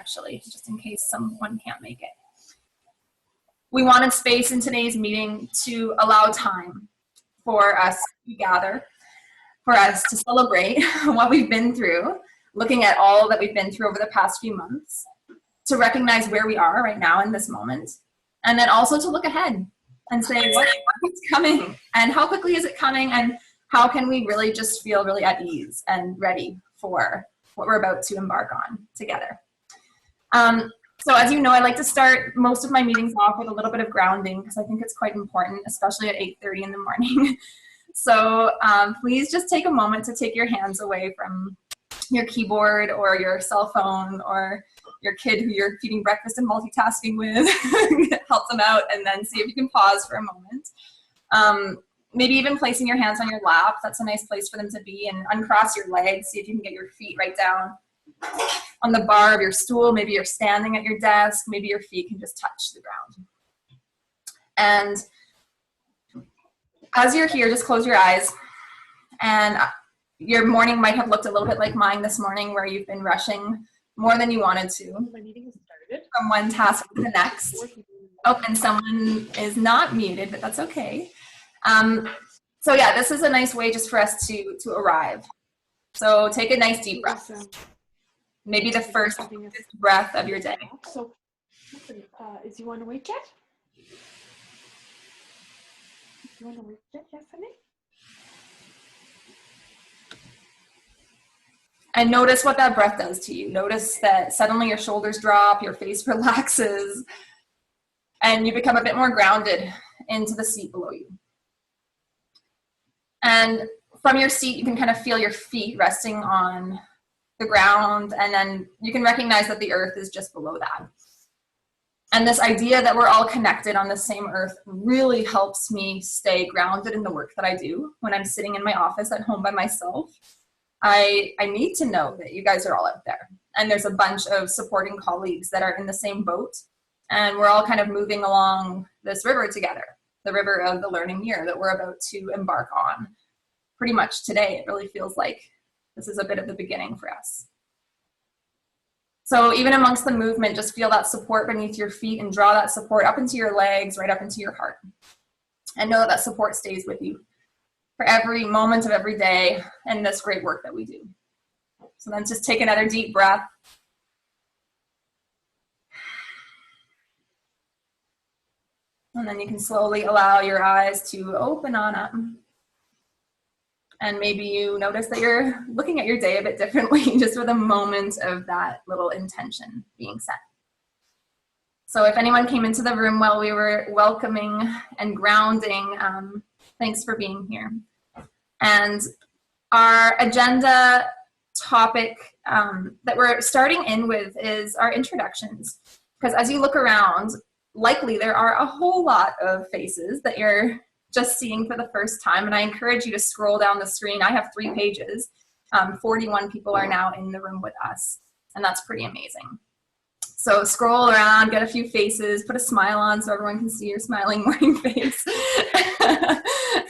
actually, just in case someone can't make it. We wanted space in today's meeting to allow time for us to gather, for us to celebrate what we've been through, looking at all that we've been through over the past few months, to recognize where we are right now in this moment, and then also to look ahead and say, what's coming, and how quickly is it coming, and how can we really just feel really at ease and ready for what we're about to embark on together. So as you know, I like to start most of my meetings off with a little bit of grounding, because I think it's quite important, especially at 8:30 in the morning. So please just take a moment to take your hands away from your keyboard or your cell phone or your kid who you're feeding breakfast and multitasking with. Help them out, and then see if you can pause for a moment. Maybe even placing your hands on your lap. That's a nice place for them to be, and uncross your legs. See if you can get your feet right down on the bar of your stool. Maybe you're standing at your desk. Maybe your feet can just touch the ground. And as you're here, just close your eyes. And your morning might have looked a little bit like mine this morning, where you've been rushing more than you wanted to from one task to the next. Oh, and someone is not muted, but that's okay. So yeah, this is a nice way just for us to arrive. So take a nice deep breath. Maybe the first breath of your day. So, is you want to wake yet? You want to wake yet, Stephanie? And notice what that breath does to you. Notice that suddenly your shoulders drop, your face relaxes, and you become a bit more grounded into the seat below you. And from your seat, you can kind of feel your feet resting on the ground, and then you can recognize that the earth is just below that. And this idea that we're all connected on the same earth really helps me stay grounded in the work that I do when I'm sitting in my office at home by myself. I need to know that you guys are all out there, and there's a bunch of supporting colleagues that are in the same boat, and we're all kind of moving along this river together, the river of the learning year that we're about to embark on pretty much today. It really feels like this is a bit of the beginning for us. So even amongst the movement, just feel that support beneath your feet and draw that support up into your legs, right up into your heart. And know that that support stays with you for every moment of every day and this great work that we do. So then just take another deep breath. And then you can slowly allow your eyes to open on up. And maybe you notice that you're looking at your day a bit differently, just with a moment of that little intention being set. So if anyone came into the room while we were welcoming and grounding, thanks for being here. And our agenda topic that we're starting in with is our introductions. Because as you look around, likely there are a whole lot of faces that you're just seeing for the first time. And I encourage you to scroll down the screen. I have 3 pages. 41 people are now in the room with us. And that's pretty amazing. So scroll around, get a few faces, put a smile on so everyone can see your smiling morning face.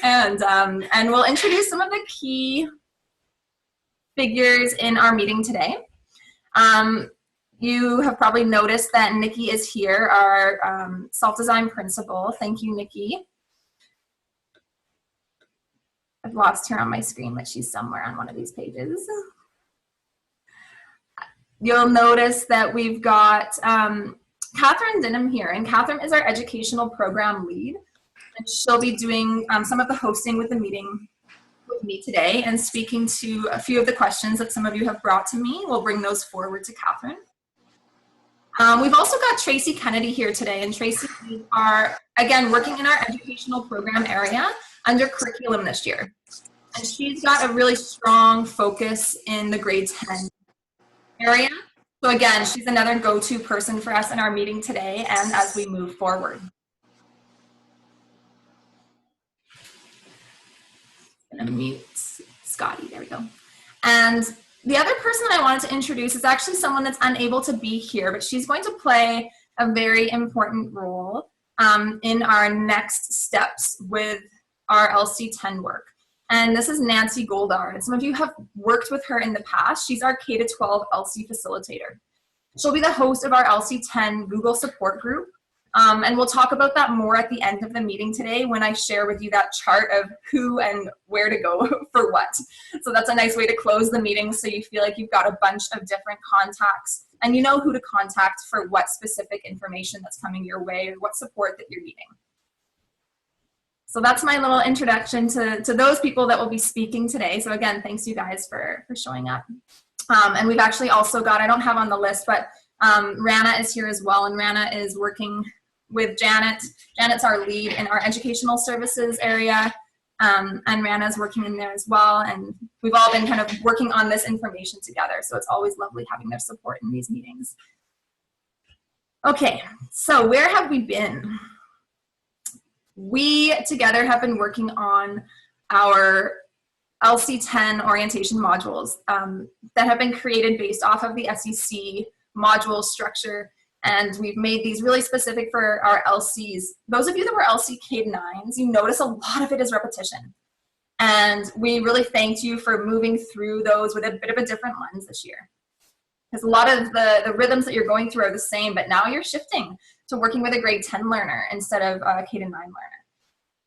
And we'll introduce some of the key figures in our meeting today. You have probably noticed that Nikki is here, our self-design principal. Thank you, Nikki. I've lost her on my screen, but she's somewhere on one of these pages. You'll notice that we've got Catherine Dinham here, and Catherine is our educational program lead. And she'll be doing some of the hosting with the meeting with me today and speaking to a few of the questions that some of you have brought to me. We'll bring those forward to Catherine. We've also got Tracy Kennedy here today, and Tracy are, again, working in our educational program area under curriculum this year. And she's got a really strong focus in the grade 10 area. So again, she's another go-to person for us in our meeting today and as we move forward. I'm gonna mute Scotty, there we go. And the other person that I wanted to introduce is actually someone that's unable to be here, but she's going to play a very important role in our next steps with our LC10 work. And this is Nancy Goldar. And some of you have worked with her in the past. She's our K-12 LC facilitator. She'll be the host of our LC10 Google support group. And we'll talk about that more at the end of the meeting today when I share with you that chart of who and where to go for what. So that's a nice way to close the meeting, so you feel like you've got a bunch of different contacts and you know who to contact for what specific information that's coming your way or what support that you're needing. So that's my little introduction to those people that will be speaking today. So again, thanks you guys for showing up. And we've actually also got, I don't have on the list, but Rana is here as well, and Rana is working with Janet. Janet's our lead in our educational services area, and Rana's working in there as well, and we've all been kind of working on this information together, so it's always lovely having their support in these meetings. Okay, so where have we been? We together have been working on our LC10 orientation modules that have been created based off of the SEC module structure, and we've made these really specific for our LCs. Those of you that were LC K-9s, you notice a lot of it is repetition. And we really thanked you for moving through those with a bit of a different lens this year. Because a lot of the rhythms that you're going through are the same, but now you're shifting to working with a grade 10 learner instead of a K-9 learner.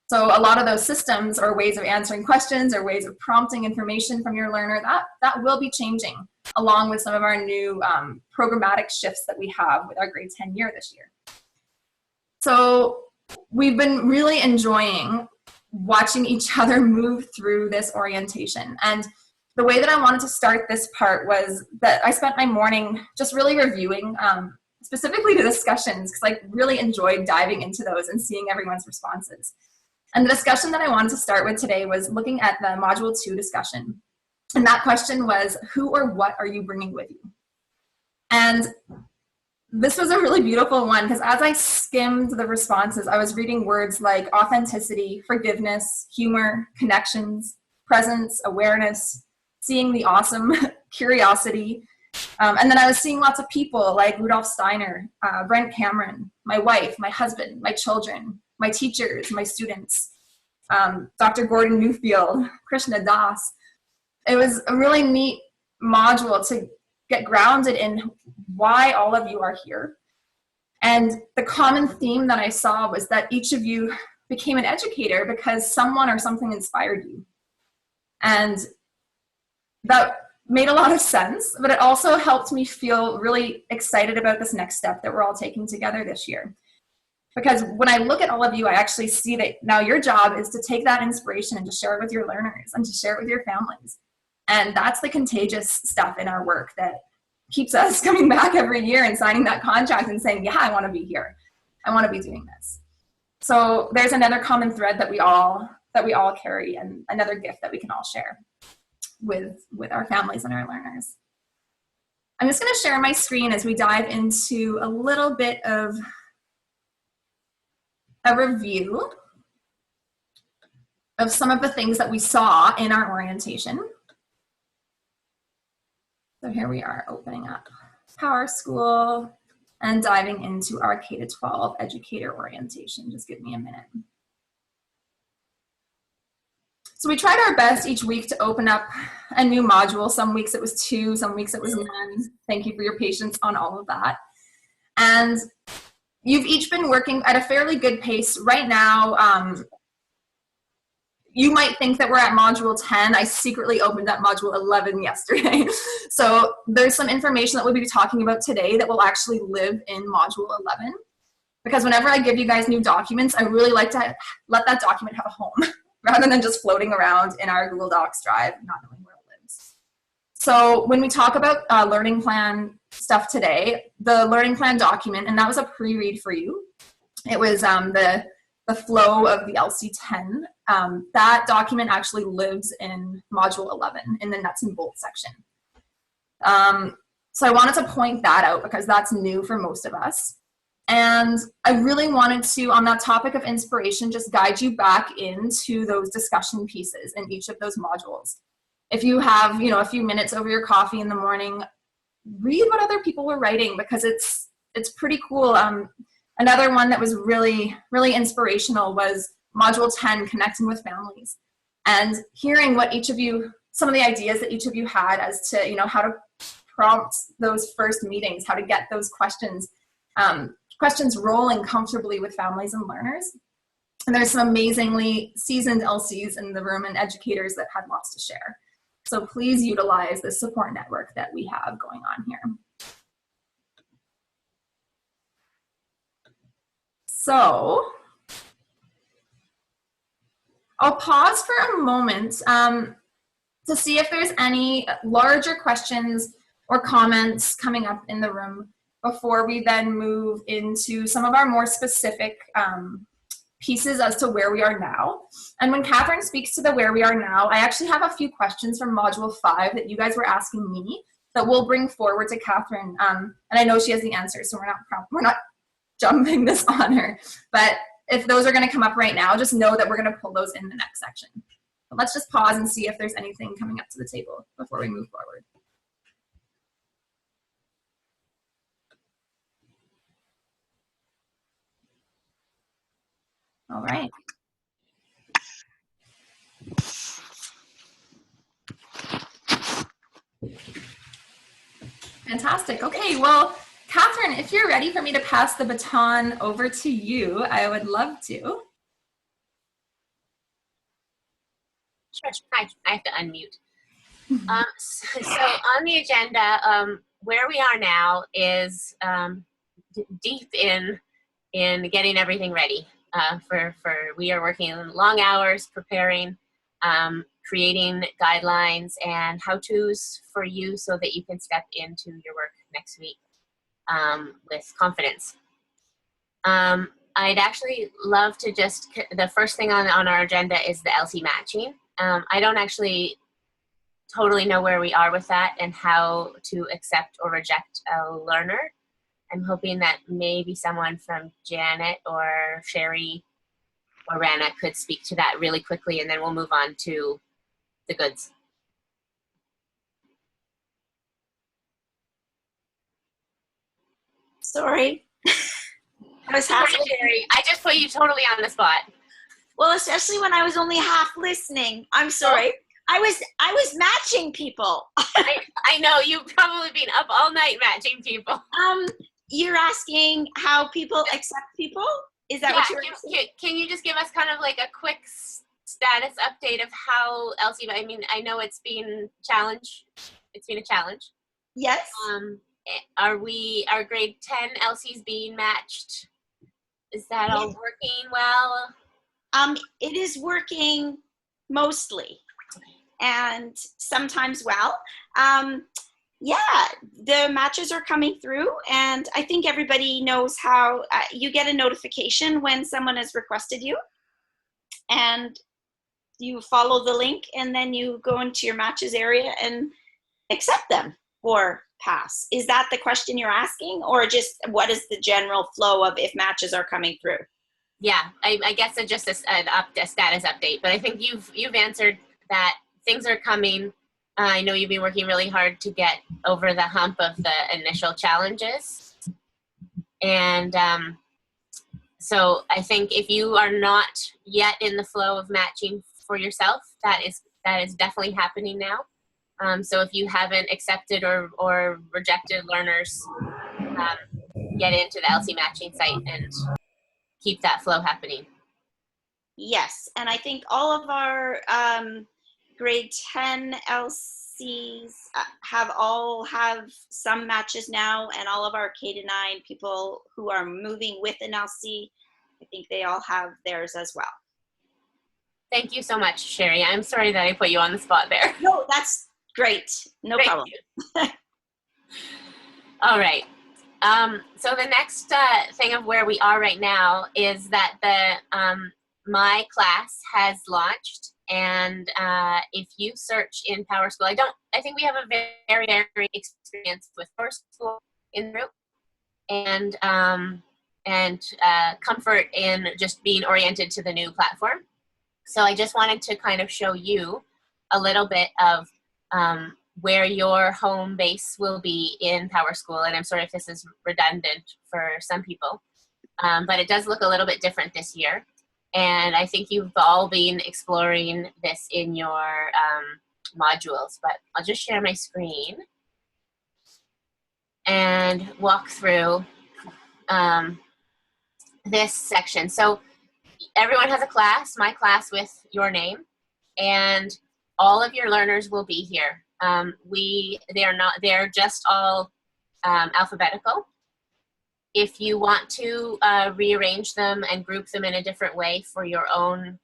So a lot of those systems or ways of answering questions or ways of prompting information from your learner, that will be changing, along with some of our new programmatic shifts that we have with our grade 10 year this year. So we've been really enjoying watching each other move through this orientation. And the way that I wanted to start this part was that I spent my morning just really reviewing specifically the discussions, because I really enjoyed diving into those and seeing everyone's responses. And the discussion that I wanted to start with today was looking at the Module 2 discussion. And that question was, who or what are you bringing with you? And this was a really beautiful one, because as I skimmed the responses, I was reading words like authenticity, forgiveness, humor, connections, presence, awareness, seeing the awesome, curiosity. And then I was seeing lots of people like Rudolph Steiner, Brent Cameron, my wife, my husband, my children, my teachers, my students, Dr. Gordon Newfield, Krishna Das. It was a really neat module to get grounded in why all of you are here. And the common theme that I saw was that each of you became an educator because someone or something inspired you. And that made a lot of sense, but it also helped me feel really excited about this next step that we're all taking together this year. Because when I look at all of you, I actually see that now your job is to take that inspiration and to share it with your learners and to share it with your families. And that's the contagious stuff in our work that keeps us coming back every year and signing that contract and saying, yeah, I want to be here. I want to be doing this. So there's another common thread that we all carry, and another gift that we can all share with our families and our learners. I'm just going to share my screen as we dive into a little bit of a review of some of the things that we saw in our orientation. So here we are opening up PowerSchool and diving into our K-12 educator orientation. Just give me a minute. So we tried our best each week to open up a new module. Some weeks it was 2, some weeks it was none. Thank you for your patience on all of that. And you've each been working at a fairly good pace right now. You might think that we're at Module 10. I secretly opened up Module 11 yesterday. So there's some information that we'll be talking about today that will actually live in Module 11. Because whenever I give you guys new documents, I really like to let that document have a home rather than just floating around in our Google Docs drive, not knowing where it lives. So when we talk about learning plan stuff today, the learning plan document, and that was a pre-read for you. It was the flow of the LC10. That document actually lives in Module 11 in the nuts and bolts section. So I wanted to point that out because that's new for most of us. And I really wanted to, on that topic of inspiration, just guide you back into those discussion pieces in each of those modules. If you have, a few minutes over your coffee in the morning, read what other people were writing because it's pretty cool. Another one that was really, really inspirational was Module 10, Connecting with Families. And hearing what each of you, some of the ideas that each of you had as to, how to prompt those first meetings, how to get those questions rolling comfortably with families and learners. And there's some amazingly seasoned LCs in the room and educators that had lots to share. So please utilize the support network that we have going on here. So I'll pause for a moment to see if there's any larger questions or comments coming up in the room before we then move into some of our more specific pieces as to where we are now. And when Catherine speaks to the where we are now, I actually have a few questions from Module 5 that you guys were asking me that we'll bring forward to Catherine. And I know she has the answers, so we're not jumping this on her. But if those are gonna come up right now, just know that we're gonna pull those in the next section. But let's just pause and see if there's anything coming up to the table before we move forward. All right. Fantastic. Okay, well, Catherine, if you're ready for me to pass the baton over to you, I would love to. Sure, I have to unmute. So on the agenda, where we are now is deep in getting everything ready for we are working long hours preparing, creating guidelines and how-tos for you so that you can step into your work next week with confidence. I'd actually love to just, the first thing on our agenda is the LC matching. I don't actually totally know where we are with that and how to accept or reject a learner. I'm hoping that maybe someone from Janet or Sherry or Rana could speak to that really quickly, and then we'll move on to the goods. Sorry. I was half Sorry, Sherry. I just put you totally on the spot. well, especially when I was only half listening. I'm sorry. I was matching people. I know you've probably been up all night matching people. You're asking how people accept people? Is that what you're asking? Can you just give us kind of like a quick status update of how LC, I mean, I know it's been a challenge. Yes. Are grade 10 LCs being matched? Is that all working well? It is working mostly and sometimes well. Yeah, the matches are coming through, and I think everybody knows how you get a notification when someone has requested you, and you follow the link, and then you go into your matches area and accept them or pass. Is that the question you're asking, or just what is the general flow of if matches are coming through? Yeah, I guess it's just a status update, but I think you've answered that. Things are coming. I know you've been working really hard to get over the hump of the initial challenges. And so I think if you are not yet in the flow of matching for yourself, that is definitely happening now. So if you haven't accepted or rejected learners, get into the LC matching site and keep that flow happening. Yes, and I think all of our grade 10 LCs have some matches now, and all of our K-9 people who are moving with an LC, I think they all have theirs as well. Thank you so much, Sherry. I'm sorry that I put you on the spot there. No, that's great. No problem. All right. So the next thing of where we are right now is that the my class has launched, and if you search in PowerSchool, I think we have a very, very experience with PowerSchool in the group, and comfort in just being oriented to the new platform. So I just wanted to kind of show you a little bit of where your home base will be in PowerSchool, and I'm sorry if this is redundant for some people, but it does look a little bit different this year. And I think you've all been exploring this in your modules, but I'll just share my screen. and walk through this section. So everyone has a class, my class with your name, and all of your learners will be here. They're just all alphabetical. If you want to rearrange them and group them in a different way for your own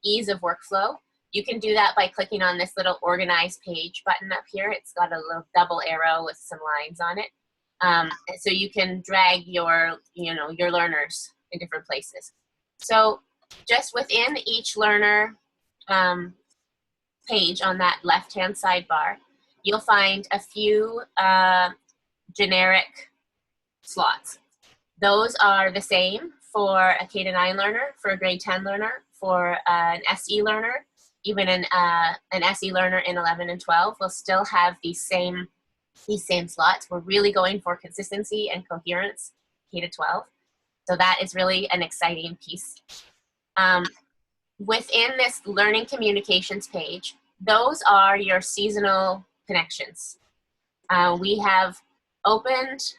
ease of workflow, you can do that by clicking on this little organize page button up here. It's got a little double arrow with some lines on it. So you can drag your learners in different places. So just within each learner page on that left-hand sidebar, you'll find a few generic slots. Those are the same for a K-9 learner, for a grade 10 learner, for an SE learner, even an SE learner in 11 and 12 will still have these same slots. We're really going for consistency and coherence, K-12. So that is really an exciting piece. Within this learning communications page, those are your seasonal connections. We have opened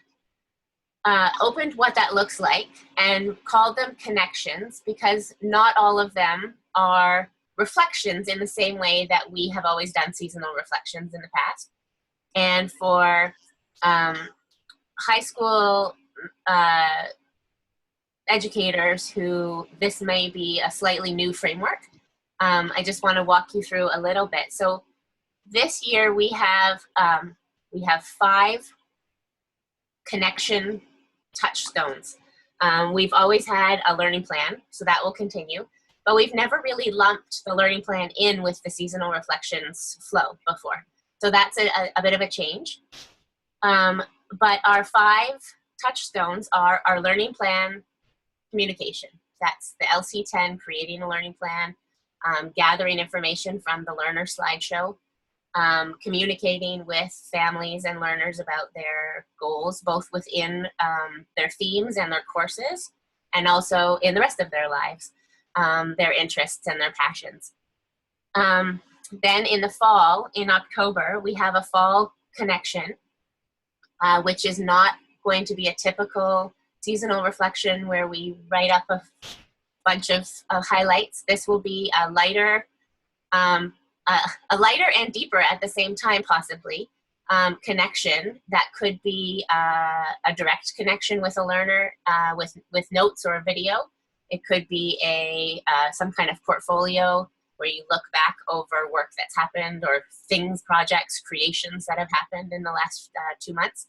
what that looks like and called them connections because not all of them are reflections in the same way that we have always done seasonal reflections in the past. And for high school educators who this may be a slightly new framework, I just want to walk you through a little bit. So this year we have 5 connection touchstones. We've always had a learning plan, so that will continue, but we've never really lumped the learning plan in with the seasonal reflections flow before. So that's a bit of a change. But our 5 touchstones are our learning plan communication. That's the LC10, creating a learning plan, gathering information from the learner slideshow, communicating with families and learners about their goals, both within their themes and their courses, and also in the rest of their lives, their interests and their passions. Then in the fall, in October, we have a fall connection, which is not going to be a typical seasonal reflection where we write up a bunch of highlights. This will be a lighter and deeper at the same time, possibly, connection that could be a direct connection with a learner with notes or a video. It could be some kind of portfolio where you look back over work that's happened or things, projects, creations that have happened in the last 2 months.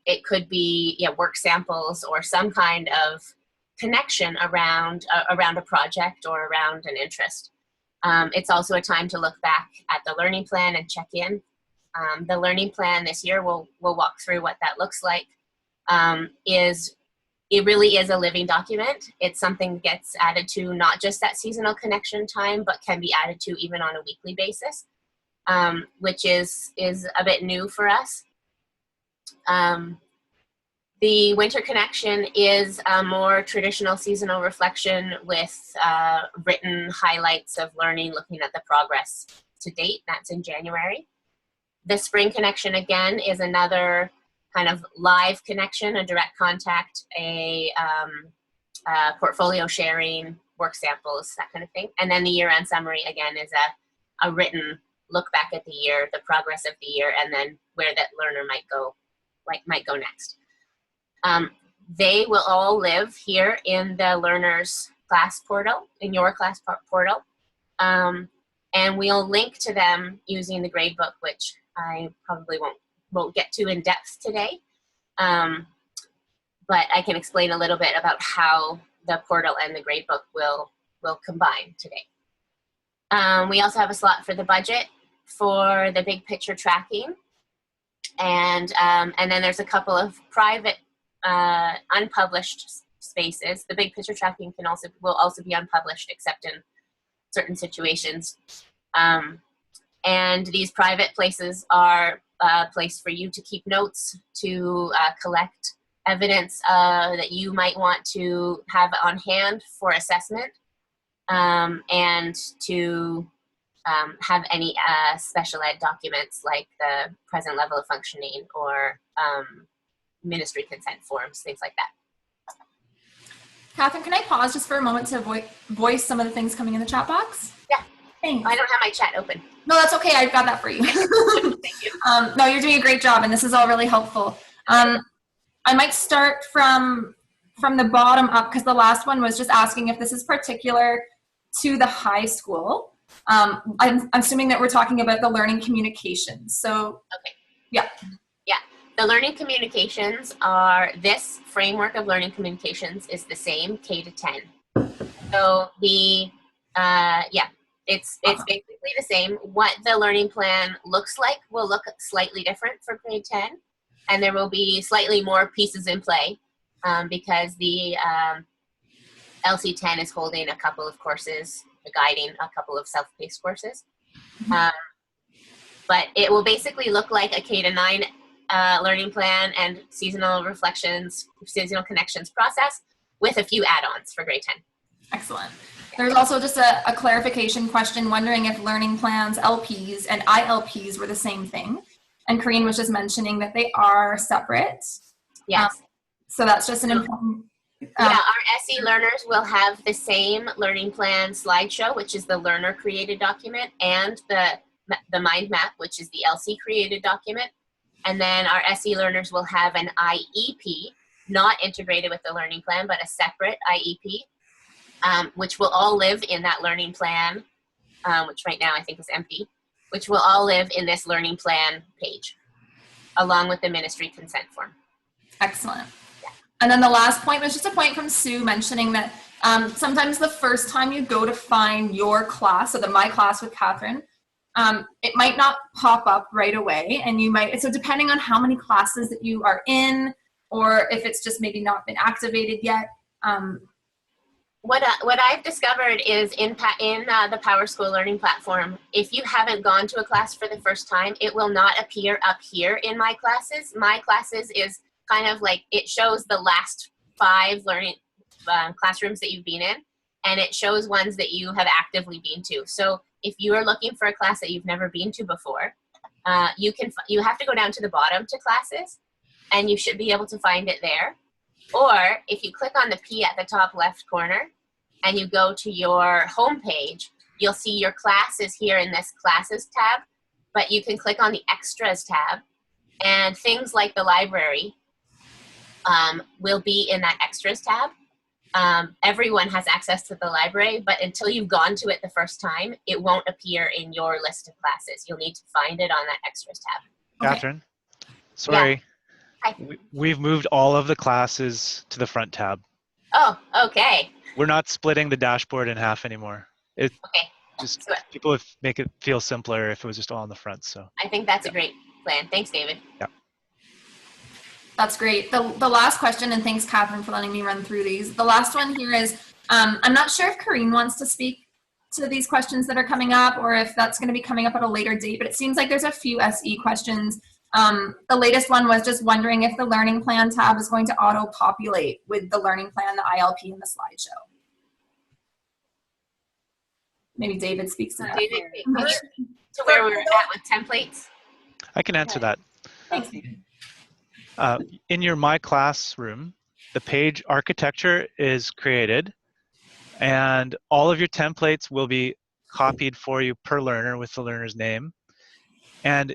It could be work samples or some kind of connection around a project or around an interest. It's also a time to look back at the learning plan and check in. The learning plan this year, we'll walk through what that looks like, it really is a living document. It's something that gets added to not just that seasonal connection time, but can be added to even on a weekly basis, which is a bit new for us. The winter connection is a more traditional seasonal reflection with written highlights of learning, looking at the progress to date. That's in January. The spring connection, again, is another kind of live connection, a direct contact, a portfolio sharing, work samples, that kind of thing. And then the year-end summary, again, is a written look back at the year, the progress of the year, and then where that learner might go next. They will all live here in the learner's class portal, in your class portal. And we'll link to them using the gradebook, which I probably won't get to in depth today. But I can explain a little bit about how the portal and the gradebook will combine today. We also have a slot for the budget, for the big picture tracking. And then there's a couple of private unpublished spaces. The big picture tracking will also be unpublished, except in certain situations. And these private places are a place for you to keep notes, to collect evidence that you might want to have on hand for assessment, and to have any special ed documents like the present level of functioning or ministry consent forms, things like that. Catherine, can I pause just for a moment to voice some of the things coming in the chat box? Yeah. Thanks. I don't have my chat open. No, that's okay. I've got that for you. Thank you. No, you're doing a great job, and this is all really helpful. I might start from the bottom up, because the last one was just asking if this is particular to the high school. I'm assuming that we're talking about the learning communications. So, okay. Yeah. Yeah. The learning communications are, this framework of learning communications is the same K to 10. So it's basically the same. What the learning plan looks like will look slightly different for grade 10, and there will be slightly more pieces in play because the LC10 is holding a couple of courses, guiding a couple of self-paced courses. But it will basically look like a K to 9 learning plan and seasonal reflections, seasonal connections process with a few add-ons for grade 10. Excellent. There's also just a clarification question wondering if learning plans, LPs, and ILPs were the same thing. And Corinne was just mentioning that they are separate. Yes. So that's just an important... Yeah, our SE learners will have the same learning plan slideshow, which is the learner created document, and the mind map, which is the LC created document. And then our SE learners will have an IEP, not integrated with the learning plan, but a separate IEP, which will all live in that learning plan, which right now I think is empty, which will all live in this learning plan page, along with the ministry consent form. Excellent. And then the last point was just a point from Sue mentioning that sometimes the first time you go to find your class, so My Class with Catherine, it might not pop up right away, and you might, so depending on how many classes that you are in, or if it's just maybe not been activated yet. What I've discovered is in the PowerSchool learning platform, if you haven't gone to a class for the first time, it will not appear up here in My Classes. My Classes is kind of like, it shows the last 5 learning classrooms that you've been in, and it shows ones that you have actively been to. So if you are looking for a class that you've never been to before, you have to go down to the bottom to classes, and you should be able to find it there. Or if you click on the P at the top left corner and you go to your home page, you'll see your classes here in this classes tab, but you can click on the extras tab, and things like the library will be in that extras tab. Everyone has access to the library, but until you've gone to it the first time, it won't appear in your list of classes. You'll need to find it on that extras tab. Catherine, sorry. Yeah. Hi. We've moved all of the classes to the front tab. Oh, okay. We're not splitting the dashboard in half anymore. Okay. Just So people would make it feel simpler if it was just all on the front. So I think that's a great plan. Thanks, David. yeah. That's great. The last question, and thanks, Catherine, for letting me run through these. The last one here is, I'm not sure if Corinne wants to speak to these questions that are coming up, or if that's going to be coming up at a later date, but it seems like there's a few SE questions. The latest one was just wondering if the learning plan tab is going to auto-populate with the learning plan, the ILP, and the slideshow. Maybe David speaks to that. David, to where we were at with templates. I can answer that. Thanks, David. In your My Classroom, the page architecture is created, and all of your templates will be copied for you per learner with the learner's name. And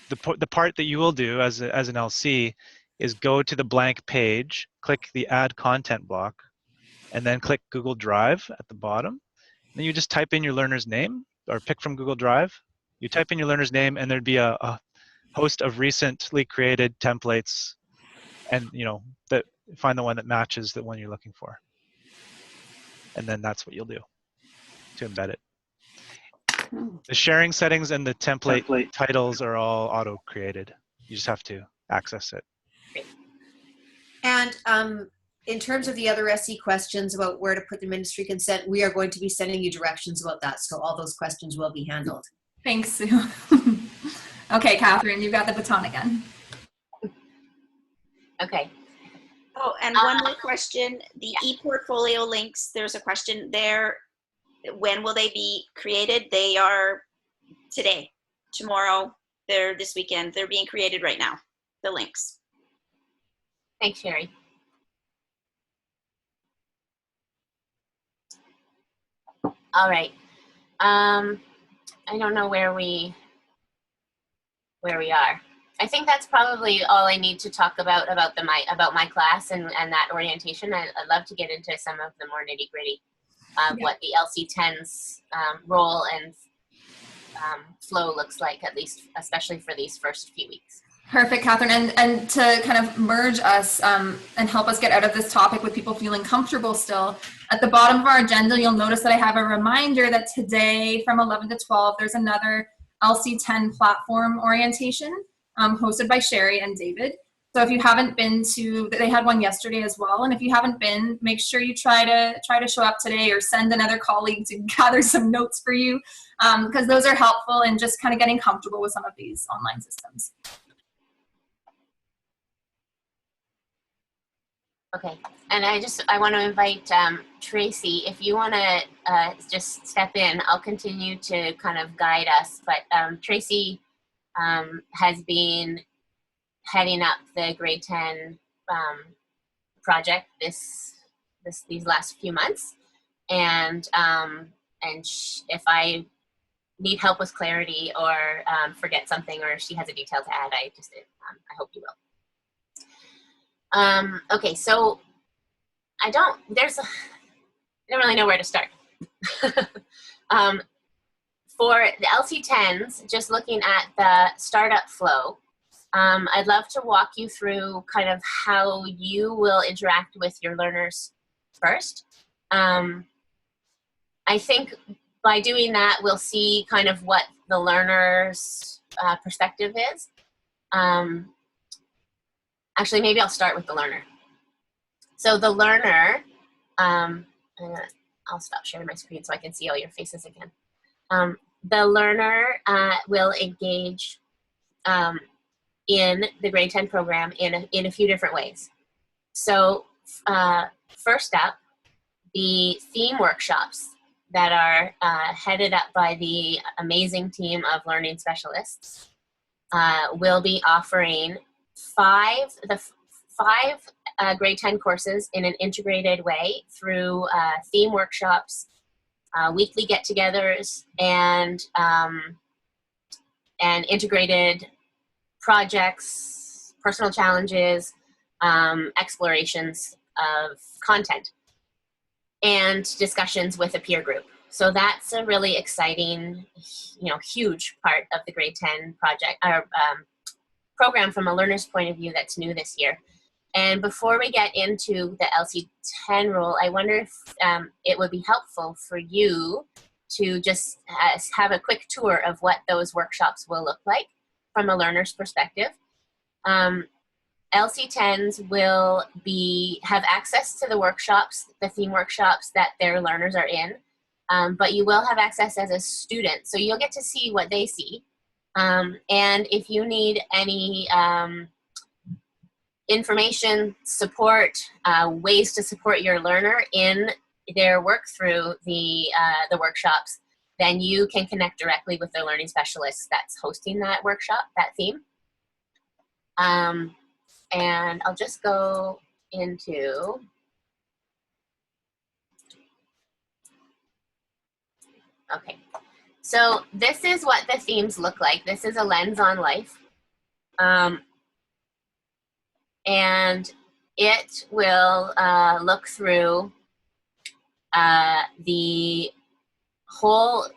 the part that you will do as an LC is go to the blank page, click the Add Content block, and then click Google Drive at the bottom. Then you just type in your learner's name, or pick from Google Drive. You type in your learner's name, and there'd be a host of recently created templates, and that find the one that matches the one you're looking for. And then that's what you'll do to embed it. The sharing settings and the template titles are all auto-created. You just have to access it. And in terms of the other SE questions about where to put the ministry consent, we are going to be sending you directions about that. So all those questions will be handled. Thanks, Sue. Okay, Catherine, you've got the baton again. Okay. Oh, and one more question. The ePortfolio links, there's a question there. when will they be created? They are today, tomorrow, they're this weekend. They're being created right now, the links. Thanks, Sherry. All right. I don't know where we are. I think that's probably all I need to talk about my class and that orientation. I'd love to get into some of the more nitty gritty of what the LC10's role and flow looks like, at least, especially for these first few weeks. Perfect, Catherine. And to kind of merge us and help us get out of this topic with people feeling comfortable still, at the bottom of our agenda, you'll notice that I have a reminder that today from 11 to 12, there's another LC10 platform orientation hosted by Sherry and David. So if you haven't been to, they had one yesterday as well. And if you haven't been, make sure you try to show up today or send another colleague to gather some notes for you, because those are helpful in just kind of getting comfortable with some of these online systems. Okay, and I want to invite Tracy, if you want to just step in. I'll continue to kind of guide us, but Tracy has been heading up the grade 10 project these last few months, and if I need help with clarity or forget something, or she has a detail to add, I hope you will. Okay, so I don't really know where to start. For the LC10s, just looking at the startup flow, I'd love to walk you through kind of how you will interact with your learners first. I think by doing that, we'll see kind of what the learner's perspective is. Actually, maybe I'll start with the learner. So the learner, I'll stop sharing my screen so I can see all your faces again. The learner will engage in the grade 10 program in a few different ways. So first up, the theme workshops that are headed up by the amazing team of learning specialists will be offering five grade 10 courses in an integrated way through theme workshops, weekly get-togethers, and integrated projects, personal challenges, explorations of content, and discussions with a peer group. So that's a really exciting, huge part of the grade 10 project program from a learner's point of view that's new this year. And before we get into the LC10 role, I wonder if it would be helpful for you to just have a quick tour of what those workshops will look like from a learner's perspective. LC10s will have access to the workshops, the theme workshops that their learners are in, but you will have access as a student, so you'll get to see what they see. And if you need any information, support, ways to support your learner in their work through the workshops, then you can connect directly with the learning specialist that's hosting that workshop, that theme. And I'll just go into, okay. So this is what the themes look like. This is a lens on life. And it will look through the whole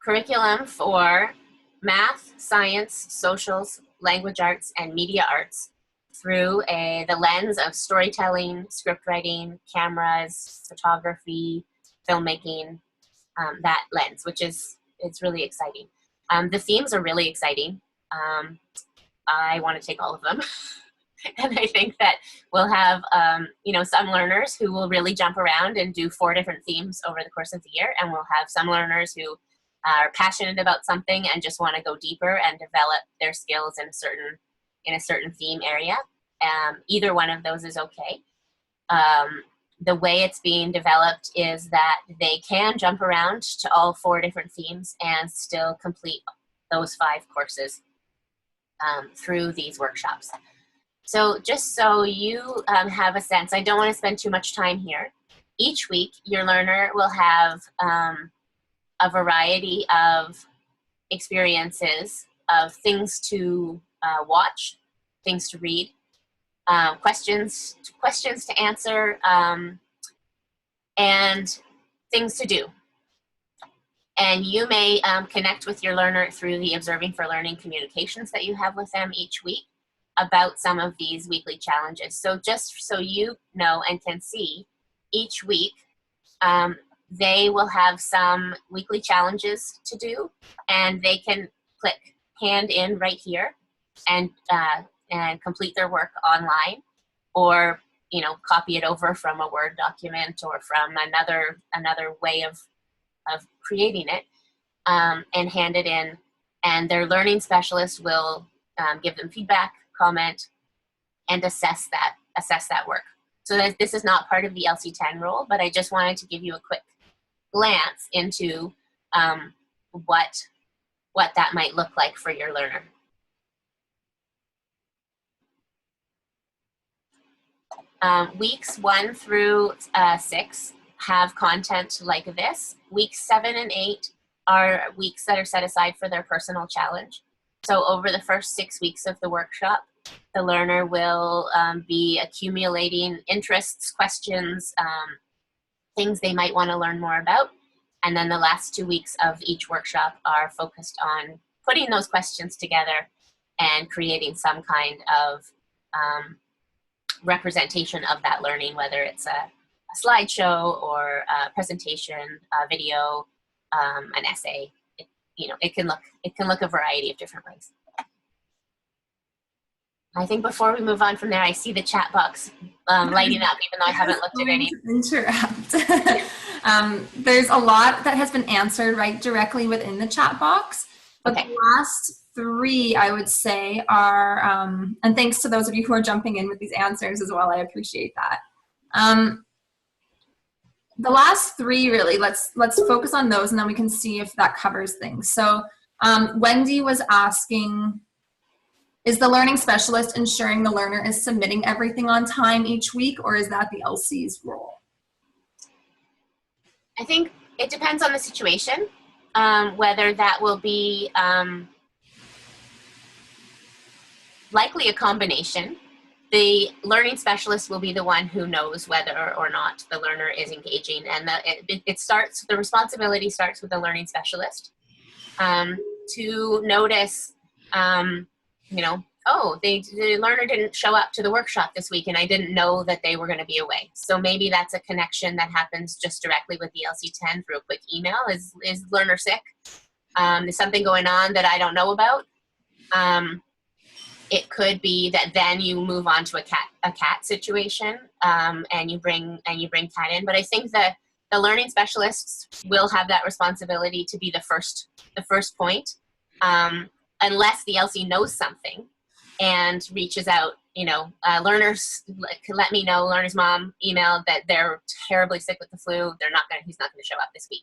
curriculum for math, science, socials, language arts, and media arts through the lens of storytelling, script writing, cameras, photography, filmmaking, that lens, which is, it's really exciting. The themes are really exciting. I want to take all of them. And I think that we'll have, some learners who will really jump around and do 4 different themes over the course of the year. And we'll have some learners who are passionate about something and just want to go deeper and develop their skills in a certain theme area. Either one of those is okay. the way it's being developed is that they can jump around to all 4 different themes and still complete those 5 courses through these workshops. So just so you have a sense, I don't want to spend too much time here. Each week, your learner will have a variety of experiences of things to watch, things to read, questions to answer, and things to do. And you may connect with your learner through the Observing for Learning communications that you have with them each week about some of these weekly challenges. So just so you know and can see, each week they will have some weekly challenges to do, and they can click hand in right here and complete their work online, or copy it over from a Word document or from another way of creating it, and hand it in, and their learning specialist will give them feedback, comment, and assess that work. So this is not part of the LC10 role, but I just wanted to give you a quick glance into what that might look like for your learner. Weeks 1 through 6 have content like this. Weeks 7 and 8 are weeks that are set aside for their personal challenge. So over the first 6 weeks of the workshop, the learner will be accumulating interests, questions, things they might want to learn more about. And then the last 2 weeks of each workshop are focused on putting those questions together and creating some kind of representation of that learning, whether it's a slideshow or a presentation, a video, an essay. It can look a variety of different ways. I think before we move on from there, I see the chat box lighting up, even though I haven't looked at any. Interrupt. There's a lot that has been answered right directly within the chat box. But Okay. The last 3, I would say, are, and thanks to those of you who are jumping in with these answers as well, I appreciate that. The last 3, really, let's focus on those, and then we can see if that covers things. So Wendy was asking, is the learning specialist ensuring the learner is submitting everything on time each week, or is that the LC's role? I think it depends on the situation, whether that will be likely a combination. The learning specialist will be the one who knows whether or not the learner is engaging, and the responsibility starts with the learning specialist to notice, oh, the learner didn't show up to the workshop this week and I didn't know that they were going to be away. So maybe that's a connection that happens just directly with the LC10 through a quick email. Is learner sick? Is something going on that I don't know about? It could be that then you move on to a cat situation, and you bring cat in. But I think that the learning specialists will have that responsibility to be the first point, unless the LC knows something and reaches out. Learners let me know. Learner's mom emailed that they're terribly sick with the flu. He's not going to show up this week.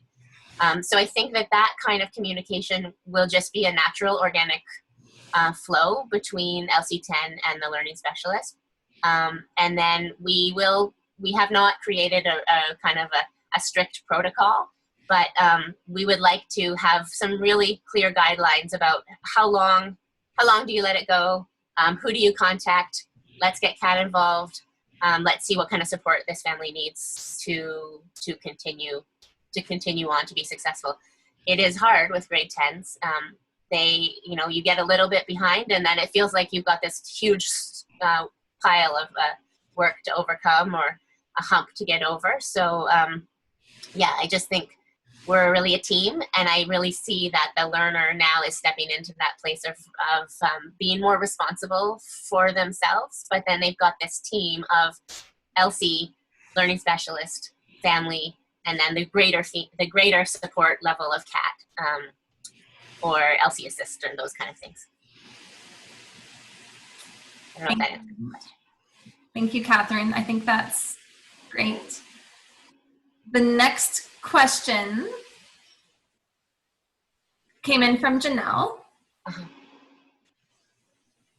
So I think that kind of communication will just be a natural, organic flow between LC10 and the learning specialist. And then we have not created a kind of a strict protocol, but we would like to have some really clear guidelines about how long do you let it go? Who do you contact? Let's get CAT involved. Let's see what kind of support this family needs to continue on to be successful. It is hard with grade 10s. You get a little bit behind, and then it feels like you've got this huge pile of work to overcome, or a hump to get over. So I just think we're really a team, and I really see that the learner now is stepping into that place of being more responsible for themselves, but then they've got this team of LC, learning specialist, family, and then the greater support level of CAT, or LC assistant, those kind of things. I don't know if that answers the question. Thank you, Catherine. I think that's Great. The next question came in from Janelle. Uh-huh.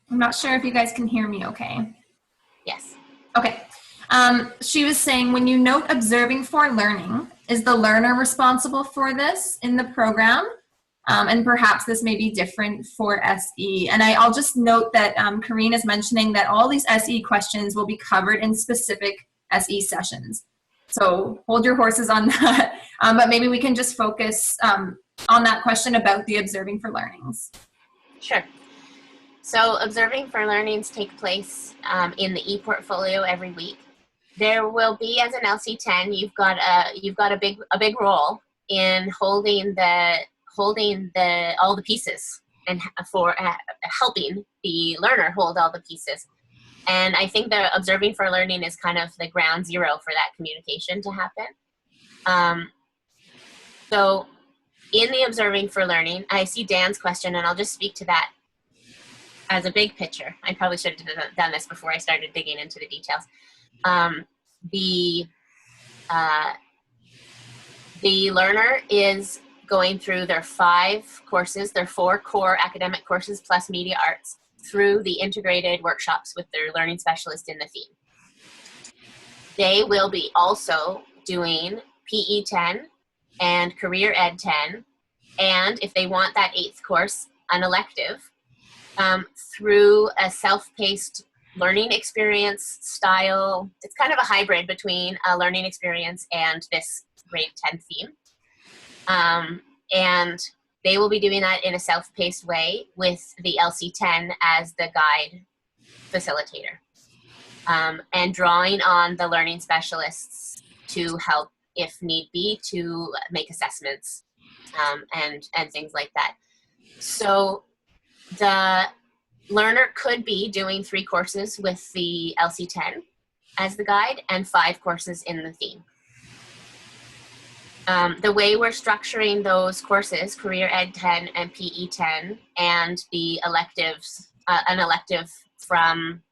I'm not sure if you guys can hear me okay. Yes. Okay. She was saying, when you note observing for learning, is the learner responsible for this in the program? And perhaps this may be different for SE. And I'll just note that Karine is mentioning that all these SE questions will be covered in specific SE sessions. So hold your horses on that. But maybe we can just focus on that question about the observing for learnings. Sure. So observing for learnings take place in the e-portfolio every week. There will be, as an LC10, you've got a big role in holding all the pieces and for helping the learner hold all the pieces. And I think the observing for learning is kind of the ground zero for that communication to happen. So in the observing for learning, I see Dan's question, and I'll just speak to that as a big picture. I probably should have done this before I started digging into the details. The learner is going through their 5 courses, their 4 core academic courses plus media arts, through the integrated workshops with their learning specialist in the theme. They will be also doing PE 10 and Career Ed 10, and if they want that 8th course, an elective, through a self-paced learning experience style. It's kind of a hybrid between a learning experience and this grade 10 theme. And they will be doing that in a self-paced way with the LC10 as the guide facilitator, and drawing on the learning specialists to help, if need be, to make assessments and things like that. So the learner could be doing 3 courses with the LC10 as the guide and 5 courses in the theme. The way we're structuring those courses, Career Ed 10 and PE 10, and the electives, an elective from,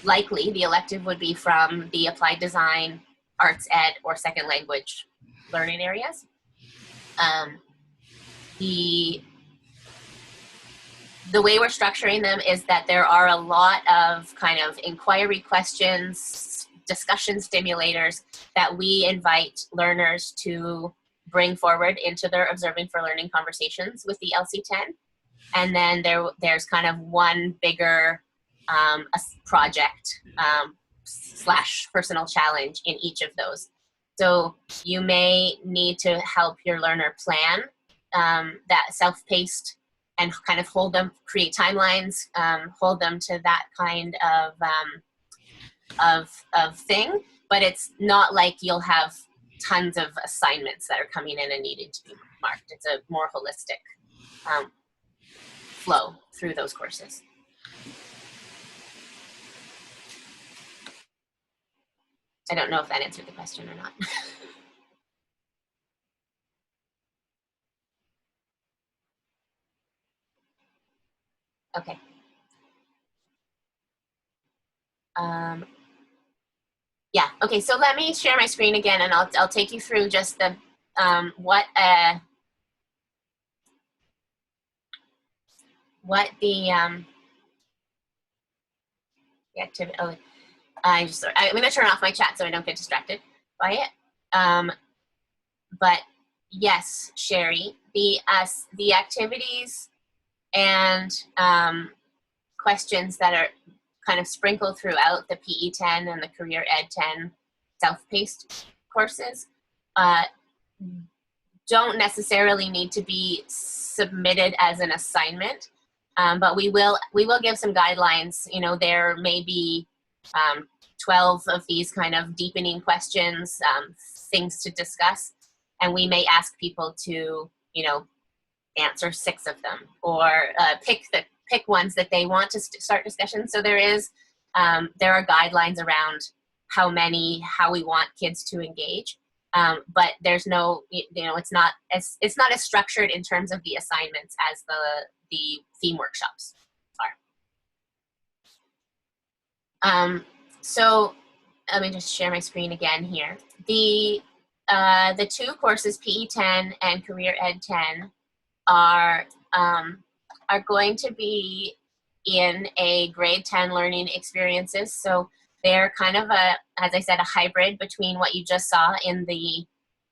likely the elective would be from the Applied Design, Arts Ed, or Second Language learning areas. The way we're structuring them is that there are a lot of kind of inquiry questions, discussion stimulators that we invite learners to bring forward into their observing for learning conversations with the LC10. And then there's kind of one bigger a project / personal challenge in each of those. So you may need to help your learner plan that self-paced and kind of hold them, create timelines, hold them to that kind of thing. But it's not like you'll have tons of assignments that are coming in and needing to be marked. It's a more holistic flow through those courses. I don't know if that answered the question or not. Okay. Yeah, okay, so let me share my screen again, and I'll take you through just the, the activity, I'm gonna turn off my chat so I don't get distracted by it. But yes, Sherry, the activities and questions that are kind of sprinkled throughout the PE 10 and the Career Ed 10 self-paced courses don't necessarily need to be submitted as an assignment, but we will give some guidelines. You know, there may be 12 of these kind of deepening questions, things to discuss, and we may ask people to, you know, answer 6 of them, or pick ones that they want to start discussions. So there are guidelines around how we want kids to engage, but there's no, you know, it's not as structured in terms of the assignments as the theme workshops are. So let me just share my screen again here. The two courses, PE 10 and Career Ed 10, are going to be in a grade 10 learning experiences. So they're kind of as I said, a hybrid between what you just saw in the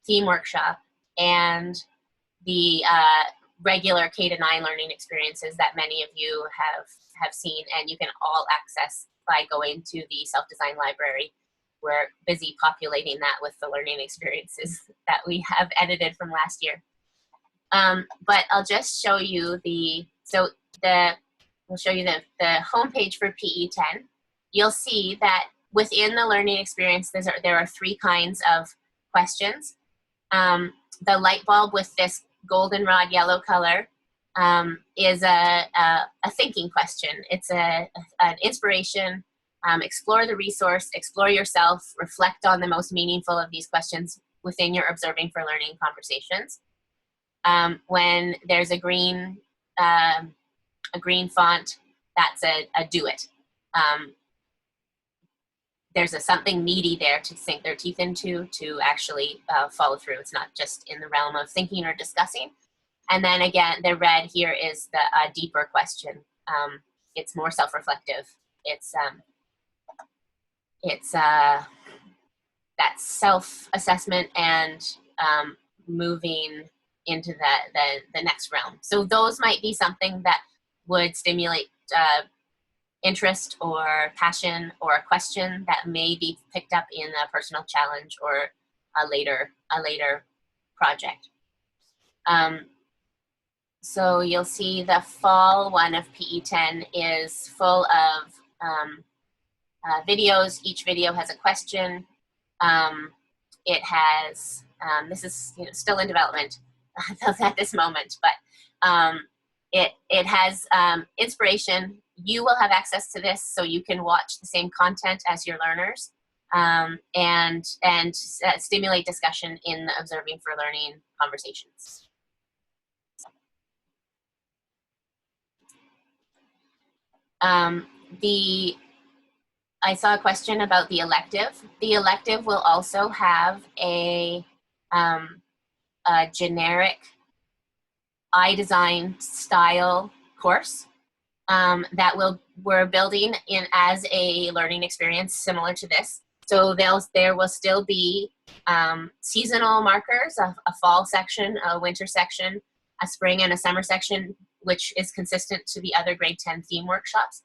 theme workshop and the regular K-9 learning experiences that many of you have seen, and you can all access by going to the self-design library. We're busy populating that with the learning experiences that we have edited from last year. But I'll just show you we'll show you the homepage for PE 10. You'll see that within the learning experience, there are 3 kinds of questions. The light bulb with this goldenrod yellow color is a thinking question. It's an inspiration. Explore the resource, explore yourself, reflect on the most meaningful of these questions within your Observing for Learning conversations. When there's a green font, that's a do it. There's something meaty there to sink their teeth into, to actually follow through. It's not just in the realm of thinking or discussing. And then again, the red here is the deeper question. It's more self-reflective. It's that self-assessment and moving into the next realm. So those might be something that would stimulate interest or passion, or a question that may be picked up in a personal challenge or a later project. So you'll see the fall one of PE 10 is full of videos. Each video has a question. It has, this is still in development at this moment, but it has inspiration. You will have access to this, so you can watch the same content as your learners, and stimulate discussion in the Observing for Learning conversations. I saw a question about the elective. The elective will also have a generic iDesign style course that we're building in as a learning experience similar to this. So there will still be seasonal markers, a fall section, a winter section, a spring and a summer section, which is consistent to the other grade 10 theme workshops.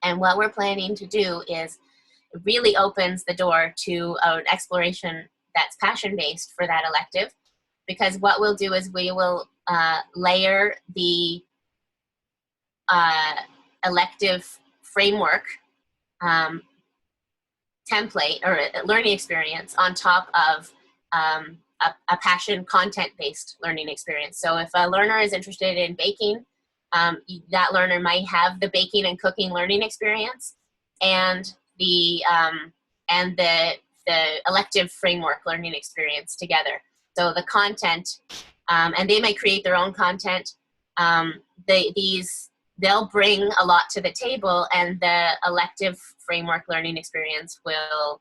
And what we're planning to do is it really opens the door to an exploration that's passion-based for that elective, because what we'll do is we will layer the elective framework template or learning experience on top of a passion content-based learning experience. So if a learner is interested in baking, that learner might have the baking and cooking learning experience and the elective framework learning experience together. So the content, and they might create their own content. They'll bring a lot to the table, and the elective framework learning experience will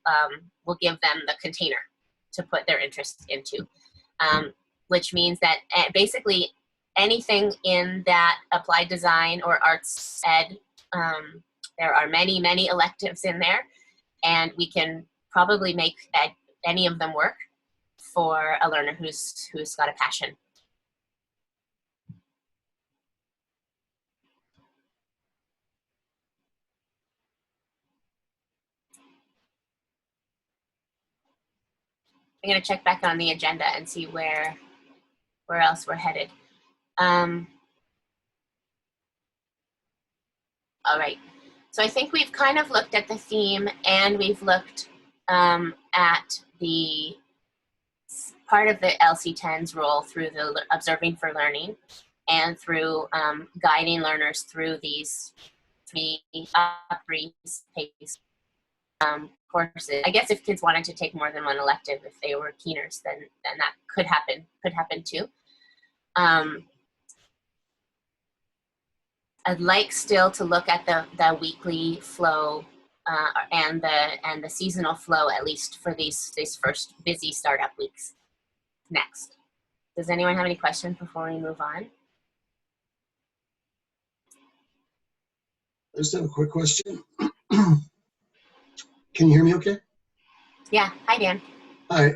give them the container to put their interests into, which means that basically anything in that applied design or arts ed, there are many, many electives in there, and we can probably make any of them work for a learner who's got a passion. I'm going to check back on the agenda and see where else we're headed. All right. So I think we've kind of looked at the theme, and we've looked at the part of the LC10's role through the Observing for Learning and through guiding learners through these 3 pace courses. I guess if kids wanted to take more than one elective, if they were keeners, then that could happen too. I'd like still to look at the weekly flow and the seasonal flow, at least for these first busy startup weeks. Next, does anyone have any questions before we move on? I just have a quick question. Can you hear me okay? Yeah. Hi, Dan. Hi.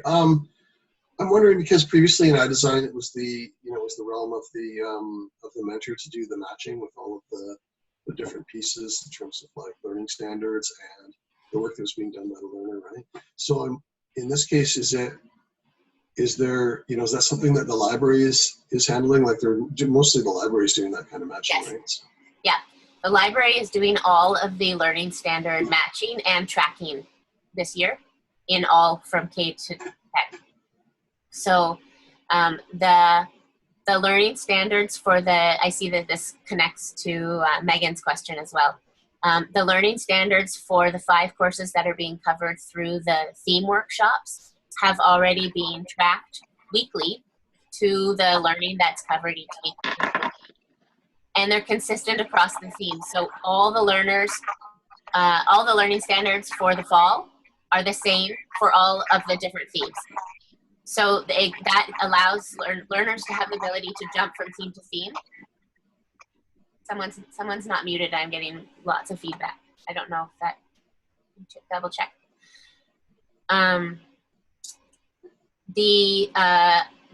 I'm wondering, because previously in iDesign it was the realm of the mentor to do the matching with all of the different pieces in terms of like learning standards and the work that was being done by the learner, right? So in this case, is that something that the library is handling? Like mostly the library is doing that kind of matching, Yes. right? Yeah. The library is doing all of the learning standard matching and tracking this year in all from K to 10. So the learning standards for I see that this connects to Megan's question as well. The learning standards for the 5 courses that are being covered through the theme workshops have already been tracked weekly to the learning that's covered each week. And they're consistent across the themes. So all the learners, all the learning standards for the fall are the same for all of the different themes. So that allows learners to have the ability to jump from theme to theme. Someone's not muted. I'm getting lots of feedback. I don't know if that, double check. The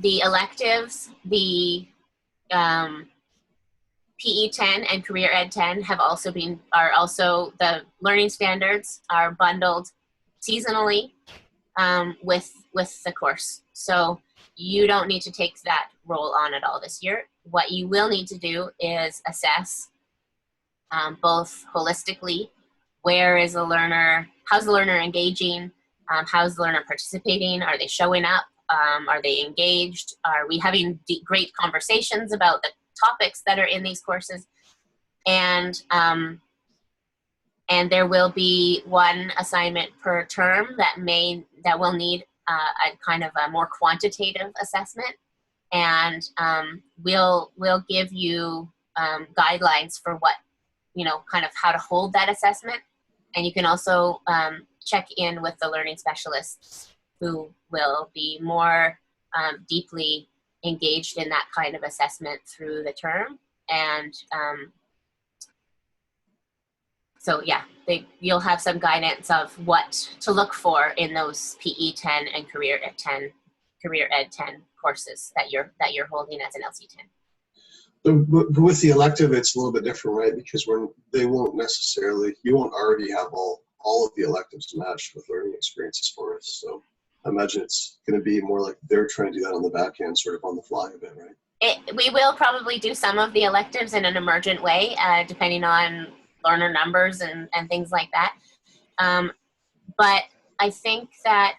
electives, the PE 10 and Career Ed 10 are also the learning standards are bundled seasonally with the course. So you don't need to take that role on at all this year. What you will need to do is assess both holistically, how's the learner engaging, how's the learner participating, are they showing up, are they engaged, are we having great conversations about the topics that are in these courses, and there will be one assignment per term that will need a kind of a more quantitative assessment, and we'll give you guidelines for what, kind of how to hold that assessment, and you can also check in with the learning specialists who will be more deeply engaged in that kind of assessment through the term. And so yeah, you'll have some guidance of what to look for in those PE 10 and Career Ed 10 courses that you're holding as an LC 10. But with the elective, it's a little bit different, right? Because you won't already have all of the electives matched with learning experiences for us. So I imagine it's going to be more like they're trying to do that on the back end, sort of on the fly a bit, right? We will probably do some of the electives in an emergent way, depending on learner numbers and things like that. But I think that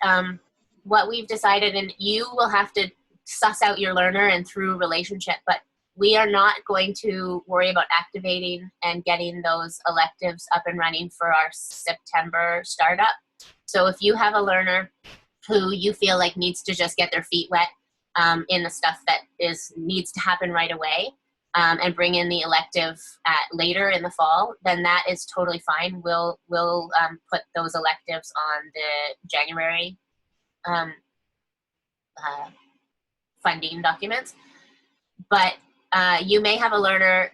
what we've decided, and you will have to suss out your learner and through relationship, but we are not going to worry about activating and getting those electives up and running for our September startup. So if you have a learner who you feel like needs to just get their feet wet in the stuff that needs to happen right away, and bring in the elective later in the fall, then that is totally fine. We'll put those electives on the January funding documents. But you may have a learner,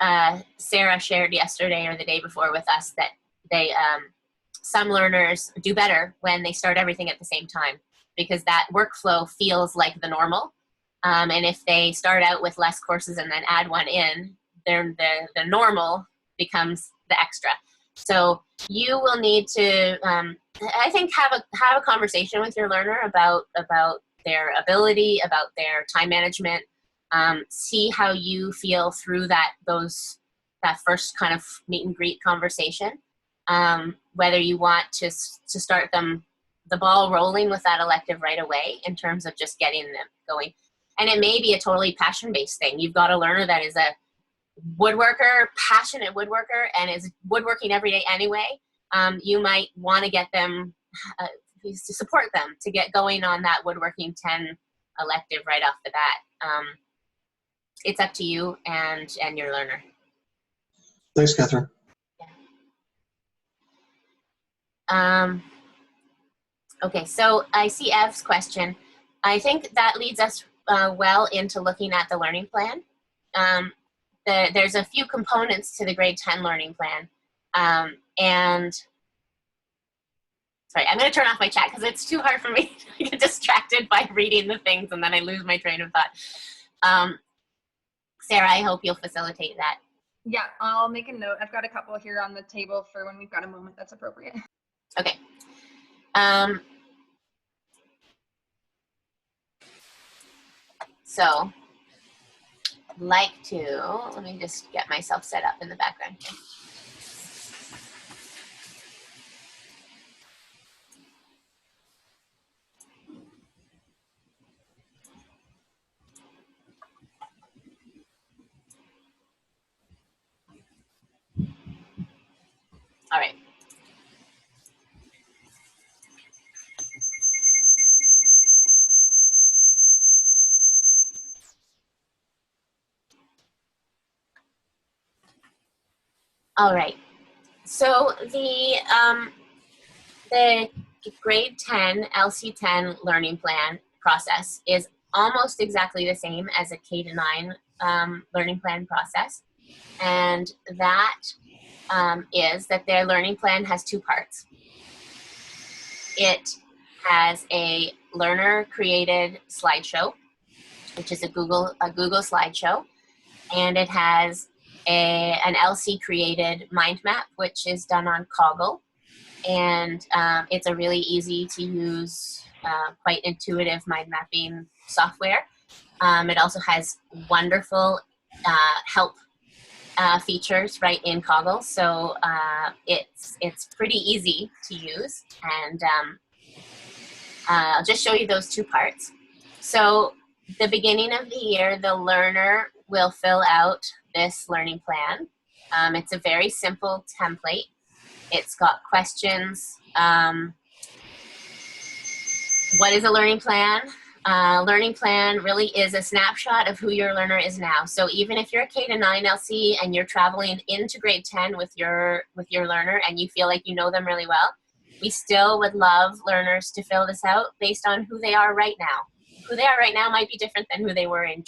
Sarah shared yesterday or the day before with us that some learners do better when they start everything at the same time, because that workflow feels like the normal. And if they start out with less courses and then add one in, then the normal becomes the extra. So you will need to, I think, have a conversation with your learner about their ability, about their time management. See how you feel through that first kind of meet and greet conversation. Whether you want to start the ball rolling with that elective right away in terms of just getting them going. And it may be a totally passion-based thing. You've got a learner that is a woodworker, passionate woodworker, and is woodworking every day anyway. You might want to get them, to support them to get going on that woodworking 10 elective right off the bat. It's up to you and your learner. Thanks, Catherine. Okay, so I see Ev's question. I think that leads us well into looking at the learning plan. There's a few components to the grade 10 learning plan. And sorry, I'm going to turn off my chat because it's too hard for me to get distracted by reading the things and then I lose my train of thought. Sarah, I hope you'll facilitate that. Yeah, I'll make a note. I've got a couple here on the table for when we've got a moment that's appropriate. Okay. So, like to, let me just get myself set up in the background here. All right. All right. So the grade 10 LC10 learning plan process is almost exactly the same as a K to 9 learning plan process, and that is that their learning plan has two parts. It has a learner-created slideshow, which is a Google slideshow, and it has an LC-created mind map, which is done on Coggle, and it's a really easy to use, quite intuitive mind mapping software. It also has wonderful help features right in Coggle, so it's pretty easy to use, and I'll just show you those two parts. So the beginning of the year, the learner will fill out this learning plan. It's a very simple template. It's got questions. What is a learning plan? Learning plan really is a snapshot of who your learner is now. So even if you're a K to 9 LC and you're traveling into grade 10 with your learner and you feel like you know them really well, we still would love learners to fill this out based on who they are right now. Who they are right now might be different than who they were in